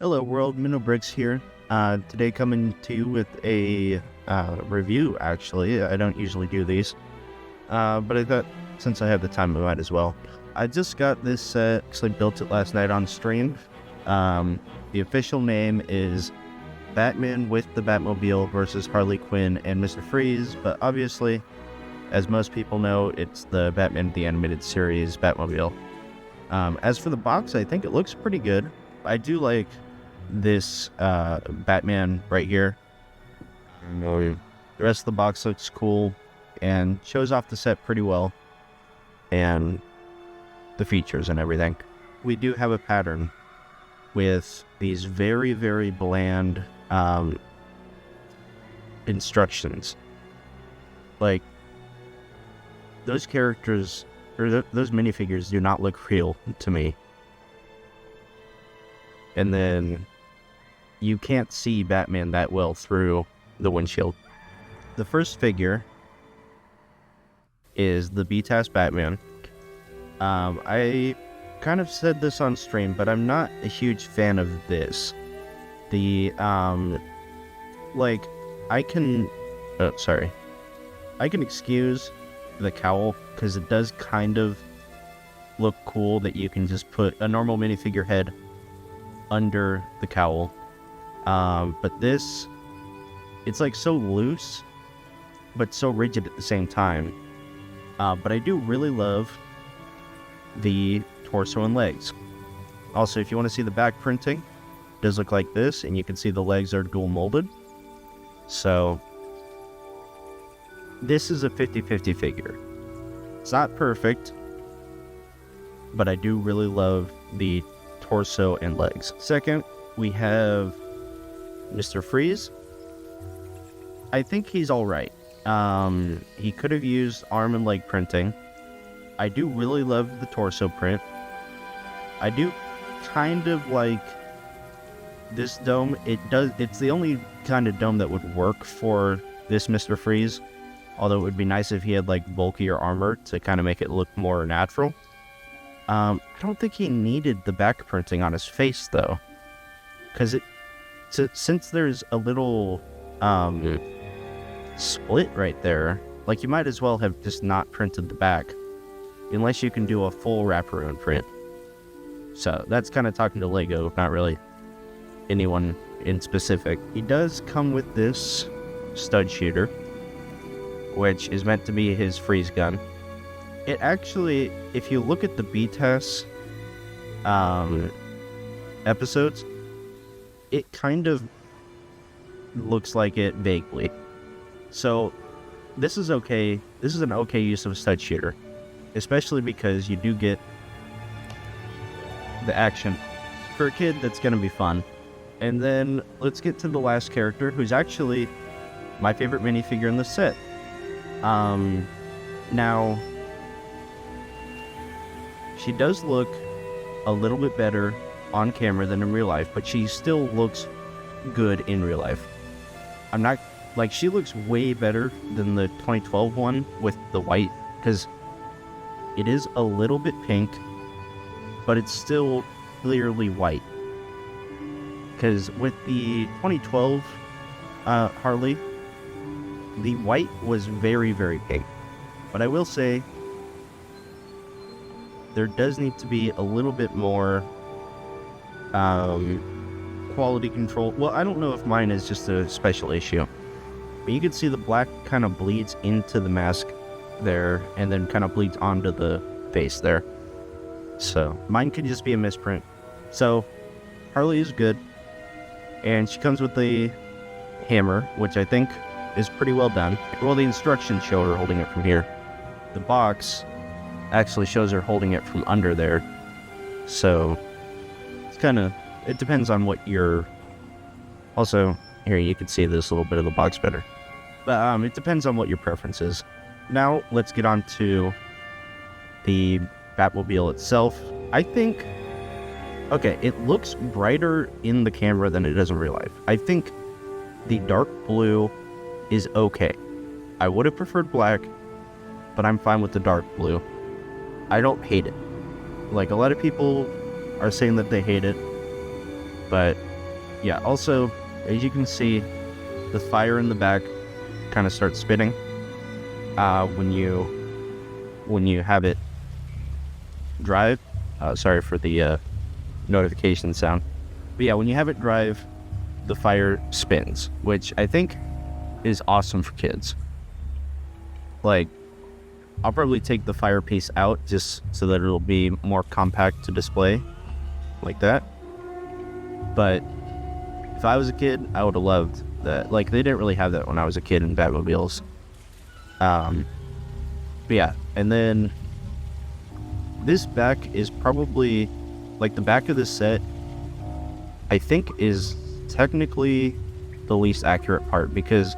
Hello world, Minnow Bricks here. Today coming to you with a review, actually. I don't usually do these, but I thought since I have the time I might as well. I just got this set, actually built it last night on stream. The official name is Batman with the Batmobile versus Harley Quinn and Mr. Freeze, but obviously, as most people know, it's the Batman the Animated Series Batmobile. As for the box, I think it looks pretty good. I do like this Batman right here. The rest of the box looks cool and shows off the set pretty well and the features and everything. We do have a pattern with these very, very bland instructions. Like, those characters or those minifigures do not look real to me. And then you can't see Batman that well through the windshield. The first figure is the BTAS Batman. I kind of said this on stream, but I'm not a huge fan of this. The, I can excuse the cowl, because it does kind of look cool that you can just put a normal minifigure head under the cowl. But this, it's like so loose, but so rigid at the same time. But I do really love the torso and legs. Also, if you want to see the back printing, it does look like this, and you can see the legs are dual molded. So, this is a 50-50 figure. It's not perfect, but I do really love the torso and legs. Second, we have Mr. Freeze. I think he's alright. He could have used arm and leg printing. I do really love the torso print. I do kind of like this dome. It's the only kind of dome that would work for this Mr. Freeze. Although it would be nice if he had like bulkier armor to kind of make it look more natural. I don't think he needed the back printing on his face though, because since there's a little split right there, like you might as well have just not printed the back, unless you can do a full wraparound print. So that's kind of talking to Lego, not really anyone in specific. He does come with this stud shooter, which is meant to be his freeze gun. It actually, if you look at the BTAS episodes, it kind of looks like it vaguely. So this is okay. This is an okay use of a stud shooter, especially because you do get the action. For a kid, that's going to be fun. And then let's get to the last character, who's actually my favorite minifigure in the set. Now, she does look a little bit better on camera than in real life, but she still looks good in real life. I'm not, like, she looks way better than the 2012 one with the white, because it is a little bit pink, but it's still clearly white. Because with the 2012 Harley, the white was very, very pink. But I will say, there does need to be a little bit more quality control. Well, I don't know if mine is just a special issue, but you can see the black kind of bleeds into the mask there, and then kind of bleeds onto the face there. So mine could just be a misprint. So Harley is good, and she comes with the hammer, which I think is pretty well done. Well, the instructions show her holding it from here. The box actually shows her holding it from under there. So it's kind of, it depends on what you're, also here you can see this little bit of the box better. But it depends on what your preference is. Now let's get on to the Batmobile itself. I think, okay, it looks brighter in the camera than it does in real life. I think the dark blue is okay. I would have preferred black, but I'm fine with the dark blue. I don't hate it. Like, a lot of people are saying that they hate it. But yeah, also, as you can see, the fire in the back kind of starts spinning when you have it drive. Sorry for the notification sound. But yeah, when you have it drive, the fire spins, which I think is awesome for kids. Like, I'll probably take the fire piece out just so that it'll be more compact to display like that. But if I was a kid, I would have loved that. Like, they didn't really have that when I was a kid in Batmobiles. But yeah, and then this back is probably, like, the back of this set, I think is technically the least accurate part, because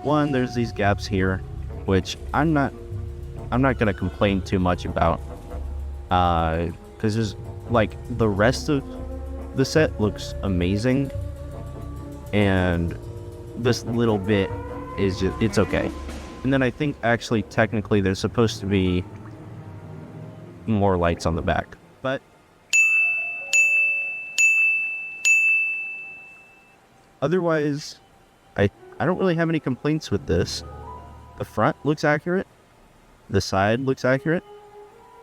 one, there's these gaps here, which I'm not gonna complain too much about, because there's, like, the rest of the set looks amazing, and this little bit is just, it's okay. And then I think actually technically there's supposed to be more lights on the back, but otherwise I don't really have any complaints with this. The front looks accurate, the side looks accurate,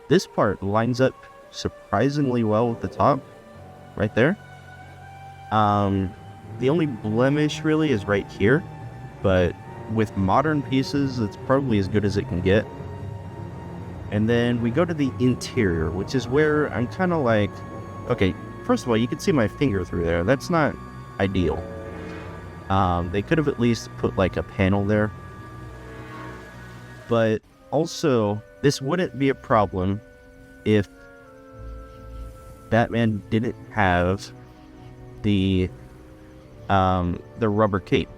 this part lines up surprisingly well with the top right there. The only blemish really is right here, but with modern pieces it's probably as good as it can get. And then we go to the interior, which is where I'm kind of like, okay, first of all, you can see my finger through there. That's not ideal. They could have at least put like a panel there. But also, this wouldn't be a problem if Batman didn't have the rubber cape,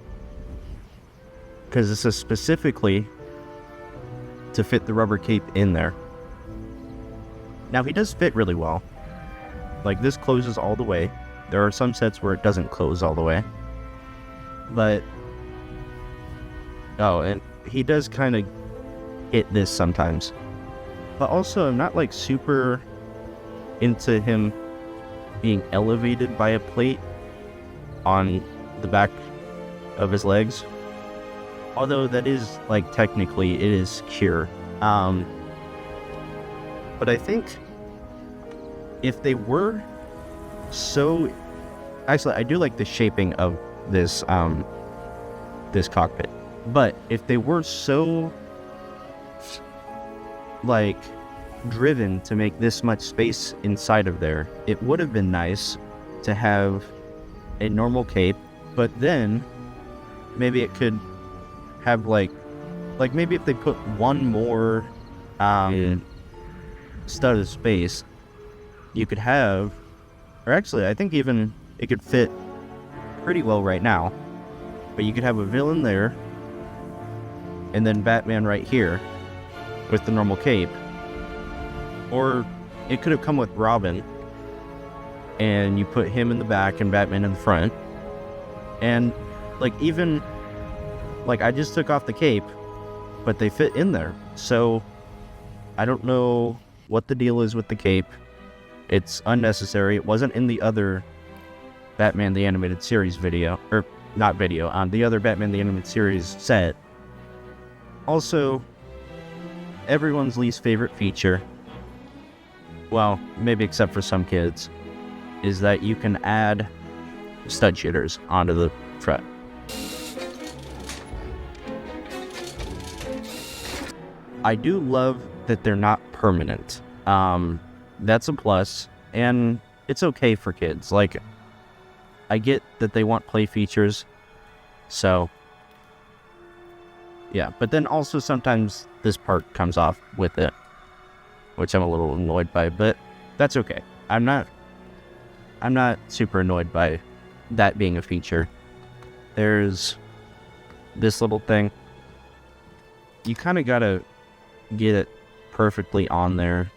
because this is specifically to fit the rubber cape in there. Now, he does fit really well. Like, this closes all the way. There are some sets where it doesn't close all the way. But, oh, and he does kind of hit this sometimes. But also, I'm not like super into him being elevated by a plate on the back of his legs. Although that is, like, technically it is secure. But I think if they were so, actually I do like the shaping of this this cockpit. But if they were so, like, driven to make this much space inside of there, it would have been nice to have a normal cape, but then maybe it could have like maybe if they put one more stud of space, you could have, or actually I think even it could fit pretty well right now, but you could have a villain there and then Batman right here with the normal cape. Or it could have come with Robin and you put him in the back and Batman in the front. And like, even like, I just took off the cape, but they fit in there. So I don't know what the deal is with the cape. It's unnecessary. It wasn't in the other Batman the Animated Series video, or not video, on the other Batman the Animated Series set. Also, everyone's least favorite feature, well, maybe except for some kids, is that you can add stud shooters onto the front. I do love that they're not permanent. That's a plus, and it's okay for kids. Like, I get that they want play features, so yeah. But then also sometimes this part comes off with it, which I'm a little annoyed by, but that's okay. I'm not super annoyed by that being a feature. There's this little thing. You kind of gotta get it perfectly on there,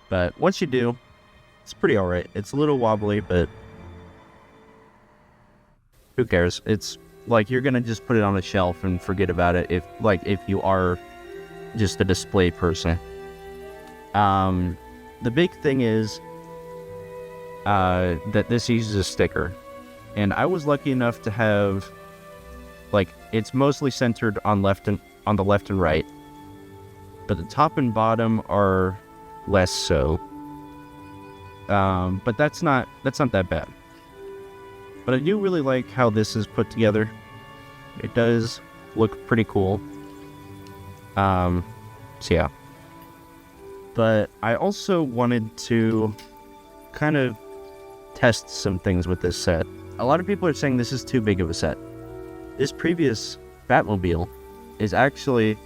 but once you do, it's pretty alright. It's a little wobbly, but who cares? It's like, you're gonna just put it on the shelf and forget about it if you are just a display person. The big thing is that this uses a sticker. And I was lucky enough to have, like, it's mostly centered on the left and right, but the top and bottom are less so. But that's not that bad. But I do really like how this is put together. It does look pretty cool. So yeah. But I also wanted to kind of test some things with this set. A lot of people are saying this is too big of a set. This previous Batmobile is actually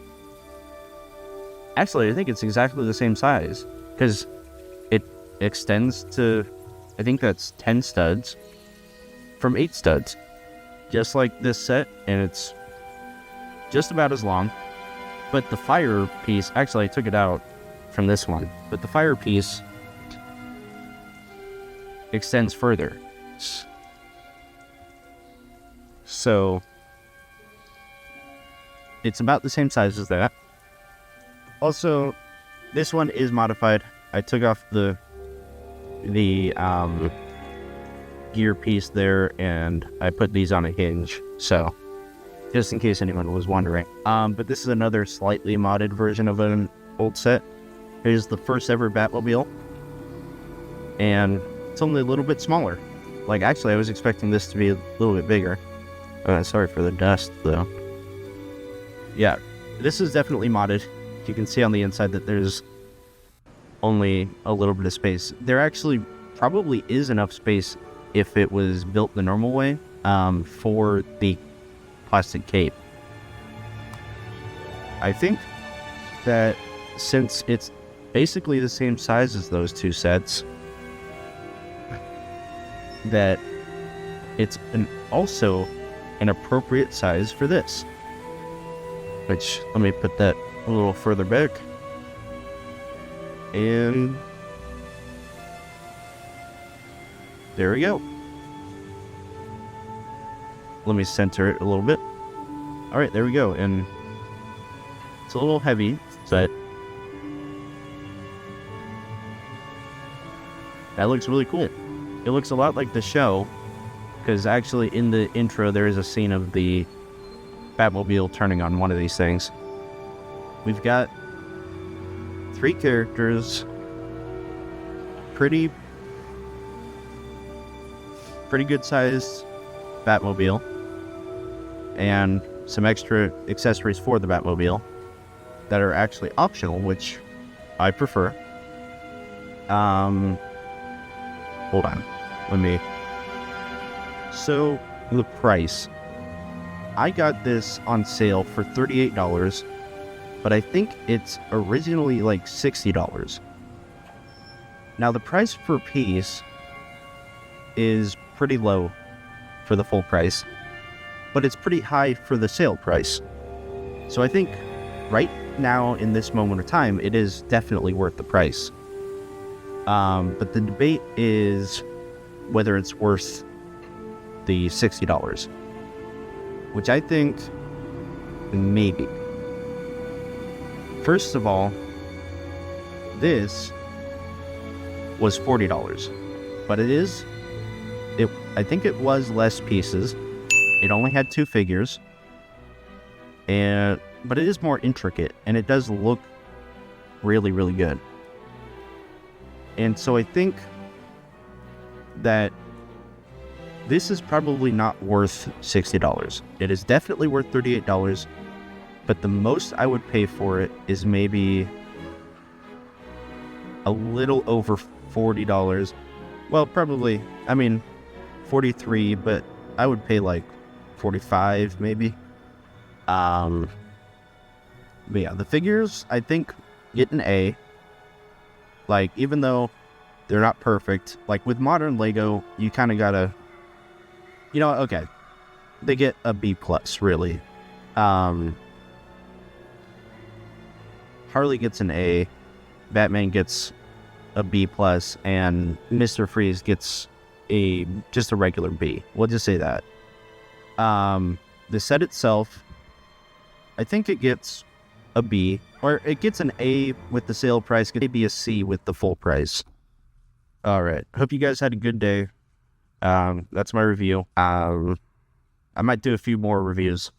I think it's exactly the same size, because it extends to, I think that's 10 studs from 8 studs, just like this set, and it's just about as long. But the fire piece, actually I took it out from this one, but the fire piece extends further. So it's about the same size as that. Also, this one is modified. I took off the gear piece there, and I put these on a hinge, so just in case anyone was wondering. But this is another slightly modded version of an old set. Here's the first ever Batmobile, and it's only a little bit smaller. Like, actually, I was expecting this to be a little bit bigger. Sorry for the dust, though. Yeah, this is definitely modded. You can see on the inside that there's only a little bit of space. There actually probably is enough space if it was built the normal way, for the plastic cape. I think that since it's basically the same size as those two sets, that it's also an appropriate size for this. Which, let me put that a little further back. And there we go. Let me center it a little bit. Alright, there we go. And it's a little heavy, but that looks really cool. It looks a lot like the show, because actually in the intro there is a scene of the Batmobile turning on one of these things. We've got 3 characters, pretty good sized Batmobile, and some extra accessories for the Batmobile that are actually optional, which I prefer. Hold on, so the price. I got this on sale for $38, but I think it's originally like $60. Now the price per piece is pretty low for the full price, but it's pretty high for the sale price. So I think right now in this moment of time, it is definitely worth the price. But the debate is whether it's worth the $60, which I think maybe. First of all, this was $40, but I think it was less pieces. It only had 2 figures, but it is more intricate, and it does look really, really good. And so I think that this is probably not worth $60. It is definitely worth $38, but the most I would pay for it is maybe a little over $40. Well, probably, I mean, 43, but I would pay like 45 maybe. But yeah, the figures, I think, get an A. Like, even though they're not perfect, like with modern Lego, you kind of gotta, okay, they get a B+, really. Harley gets an A, Batman gets a B+, and Mr. Freeze gets just a regular B. We'll just say that. The set itself, I think it gets a B, or it gets an A with the sale price, could be a C with the full price. All right. Hope you guys had a good day. That's my review. I might do a few more reviews.